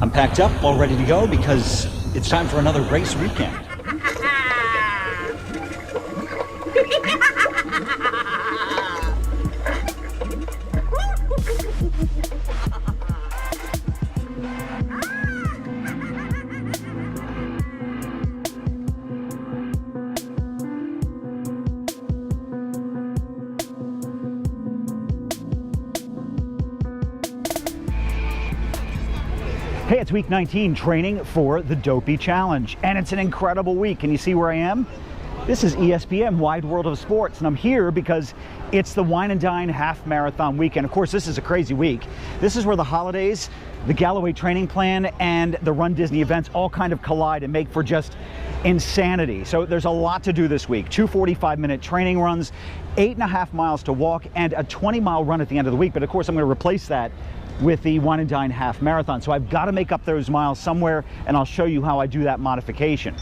I'm packed up, all ready to go because it's time for another race weekend. Hey, it's week 19, training for the Dopey Challenge, and it's an incredible week. Can you see where I am? This is ESPN Wide World of Sports, and I'm here because it's the Wine Dine Half Marathon weekend. Of course, this is a crazy week. This is where the holidays, the Galloway training plan, and the Run Disney events all kind of collide and make for just insanity. So there's a lot to do this week. 2 45-minute training runs, 8.5 miles to walk, and a 20-mile run at the end of the week. But of course, I'm going to replace that with the Wine Dine Half Marathon. So I've got to make up those miles somewhere, and I'll show you how I do that modification.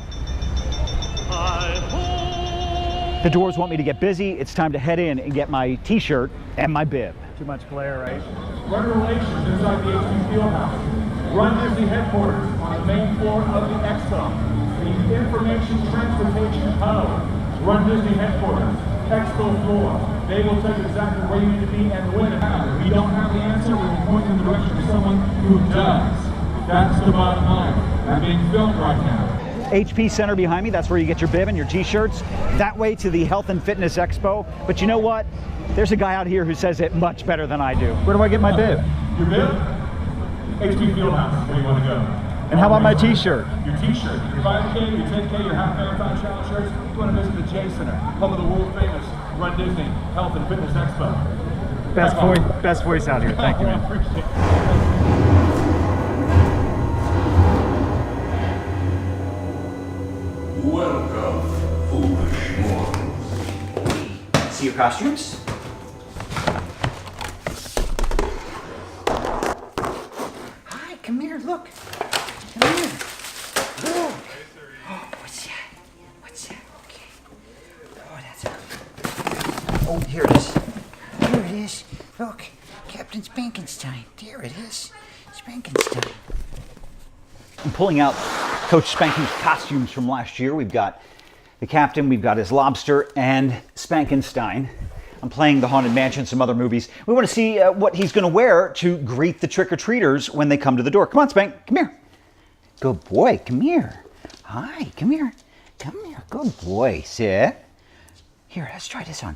The doors want me to get busy. It's time to head in and get my t-shirt and my bib. Too much glare, right? Runner relations inside the Expo Fieldhouse. Run Disney headquarters on the main floor of the Expo. The information transportation hub. Run Disney headquarters. Expo floor. They will tell you exactly where you need to be and when. If you don't have the answer, we will point in the direction of someone who does. That's the bottom line. I'm being filmed right now. HP Center behind me, that's where you get your bib and your t-shirts. That way to the Health and Fitness Expo. But you know what? There's a guy out here who says it much better than I do. Where do I get my bib? Your bib? HP Fieldhouse, where you want to go. And how about my t-shirt? Your t-shirt, your 5K, your 10K, your half marathon challenge shirts. You want to visit the J Center, home of the world famous Run Disney Health and Fitness Expo. Best voice out here. Thank you, man. Appreciate it. Welcome, foolish mortals. See your costumes? Hi, come here, look. Come here. Look. Oh, what's that? What's that? Okay. Oh, that's a... Oh, here it is. Here it is. Look, Captain Spankenstein. There it is. Spankenstein. I'm pulling out Coach Spanky's costumes from last year. We've got the captain, we've got his lobster, and Spankenstein. I'm playing the Haunted Mansion, some other movies. We want to see what he's going to wear to greet the trick-or-treaters when they come to the door. Come on, Spank, come here. Good boy, come here. Hi, come here. Come here, good boy. Sit. Here, let's try this on.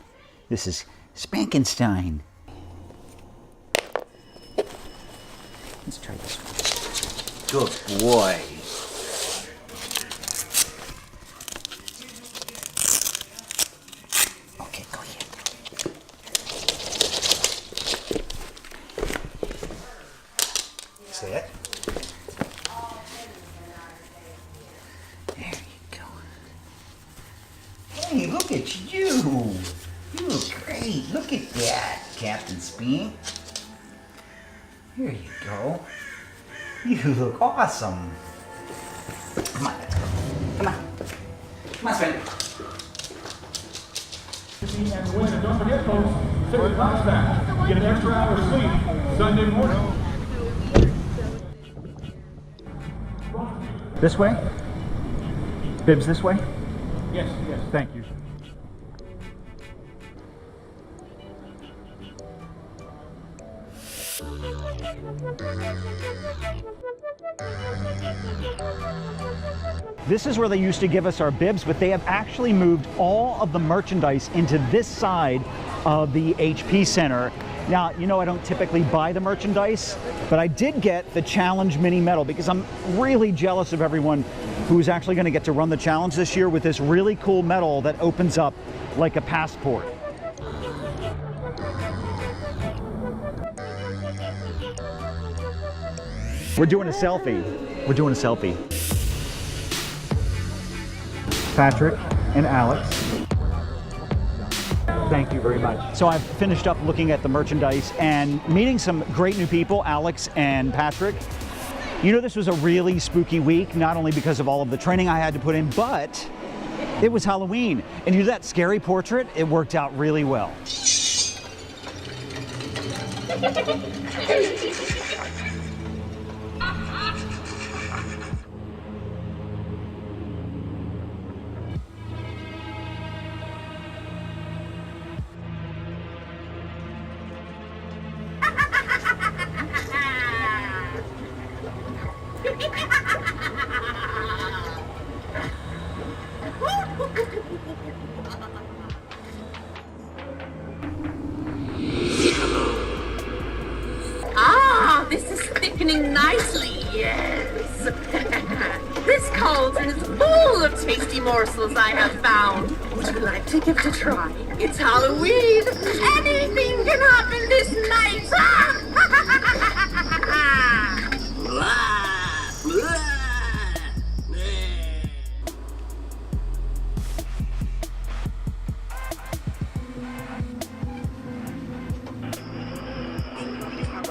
This is Spankenstein. Let's try this one. Good boy. Okay, go ahead. Sit. There you go. Hey, look at you. You look great. Look at that, Captain Spink. Here you go. You look awesome. Come on, let's go. Come on. Come on, Sven. And win. And don't forget, folks, take the clocks back. Get an extra hour of sleep Sunday morning. This way? Bibs this way? Yes, yes. Thank you. This is where they used to give us our bibs, but they have actually moved all of the merchandise into this side of the HP Center. Now, you know I don't typically buy the merchandise, but I did get the Challenge Mini Medal because I'm really jealous of everyone who's actually going to get to run the challenge this year with this really cool medal that opens up like a passport. We're doing a selfie. We're doing a selfie. Patrick and Alex. Thank you very much. So I've finished up looking at the merchandise and meeting some great new people, Alex and Patrick. You know, this was a really spooky week, not only because of all of the training I had to put in, but it was Halloween. And you know that scary portrait? It worked out really well. thickening nicely, yes. This cauldron is full of tasty morsels I have found. Would you like to give it a try? It's Halloween. Anything can happen this night.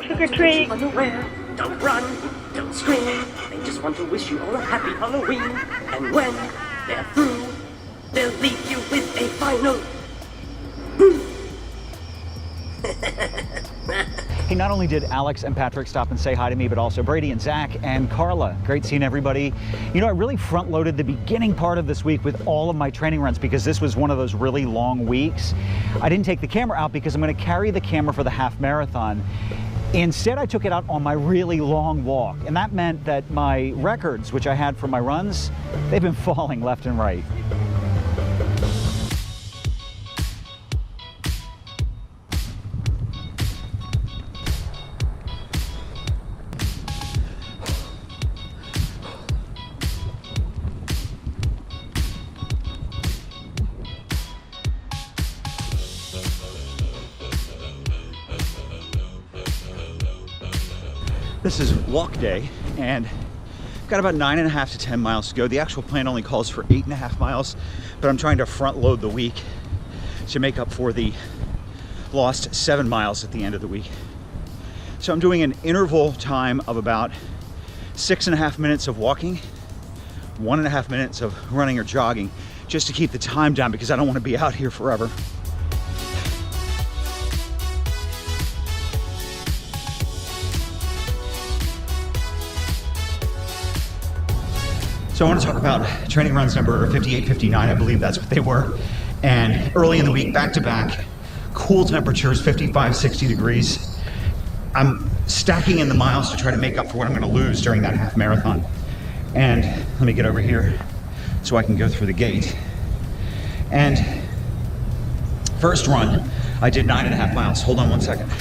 Trick or treat! Unaware, don't run, don't scream. They just want to wish you all a happy Halloween. And when they're through, they'll leave you with a final boom. Hey, not only did Alex and Patrick stop and say hi to me, but also Brady and Zach and Carla. Great seeing everybody. You know, I really front-loaded the beginning part of this week with all of my training runs because this was one of those really long weeks. I didn't take the camera out because I'm going to carry the camera for the half marathon. Instead, I took it out on my really long walk, and that meant that my records, which I had for my runs, they've been falling left and right. This is walk day, and I've got about 9.5 to 10 miles to go. The actual plan only calls for 8.5 miles, but I'm trying to front load the week to make up for the lost 7 miles at the end of the week. So I'm doing an interval time of about 6.5 minutes of walking, 1.5 minutes of running or jogging, just to keep the time down because I don't want to be out here forever. So I want to talk about training runs number 58, 59, I believe that's what they were. And early in the week, back to back, cool temperatures, 55, 60 degrees. I'm stacking in the miles to try to make up for what I'm going to lose during that half marathon. And let me get over here so I can go through the gate. And first run, I did 9.5 miles. Hold on one second.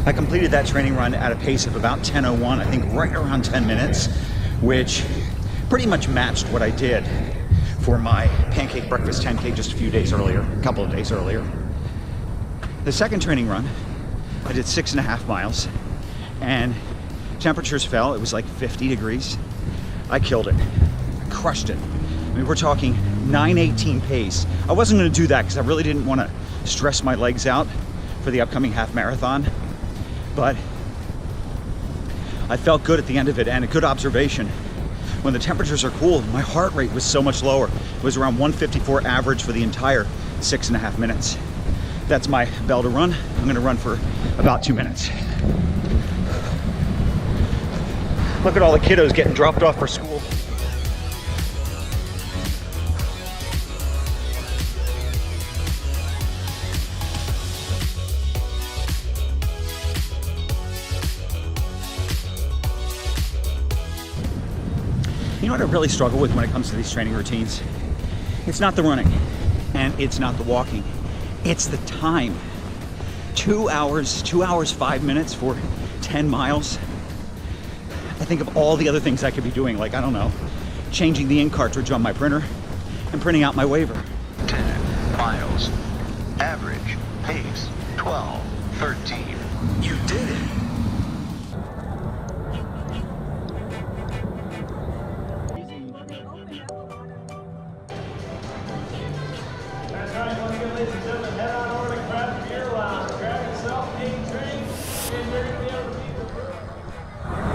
I completed that training run at a pace of about 10:01, I think right around 10 minutes, which pretty much matched what I did for my pancake breakfast 10K just a couple of days earlier. The second training run, I did 6.5 miles, and temperatures fell. It was like 50 degrees. I killed it. I crushed it. I mean, we're talking 9:18 pace. I wasn't going to do that because I really didn't want to stress my legs out for the upcoming half marathon. But I felt good at the end of it, and a good observation. When the temperatures are cool, my heart rate was so much lower. It was around 154 average for the entire 6.5 minutes. That's my bell to run. I'm gonna run for about 2 minutes. Look at all the kiddos getting dropped off for school. You know what I really struggle with when it comes to these training routines? It's not the running, and it's not the walking. It's the time. 2 hours, 5 minutes for 10 miles. I think of all the other things I could be doing, like, I don't know, changing the ink cartridge on my printer and printing out my waiver. 10 miles. Average pace 12, 13. You did it.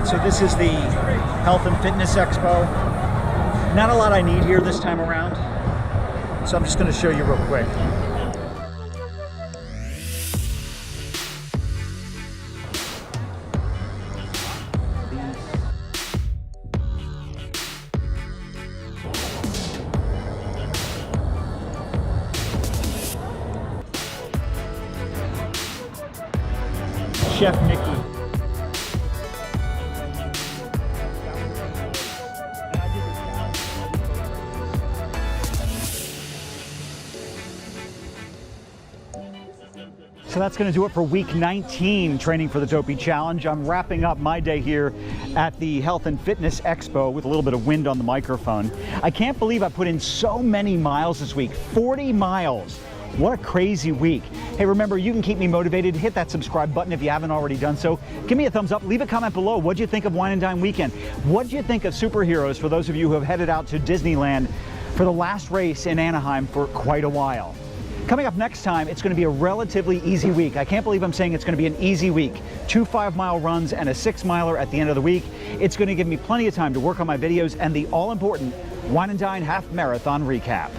So this is the Health and Fitness Expo. Not a lot I need here this time around, so I'm just going to show you real quick. Chef Nikki. So that's going to do it for week 19 training for the Dopey Challenge. I'm wrapping up my day here at the Health and Fitness Expo with a little bit of wind on the microphone. I can't believe I put in so many miles this week, 40 miles. What a crazy week. Hey, remember, you can keep me motivated. Hit that subscribe button if you haven't already done so. Give me a thumbs up. Leave a comment below. What'd you think of Wine and Dine weekend? What'd you think of superheroes for those of you who have headed out to Disneyland for the last race in Anaheim for quite a while? Coming up next time, it's going to be a relatively easy week. I can't believe I'm saying it's going to be an easy week. 2 5-mile runs and a 6-miler at the end of the week. It's going to give me plenty of time to work on my videos and the all-important Wine and Dine Half Marathon recap.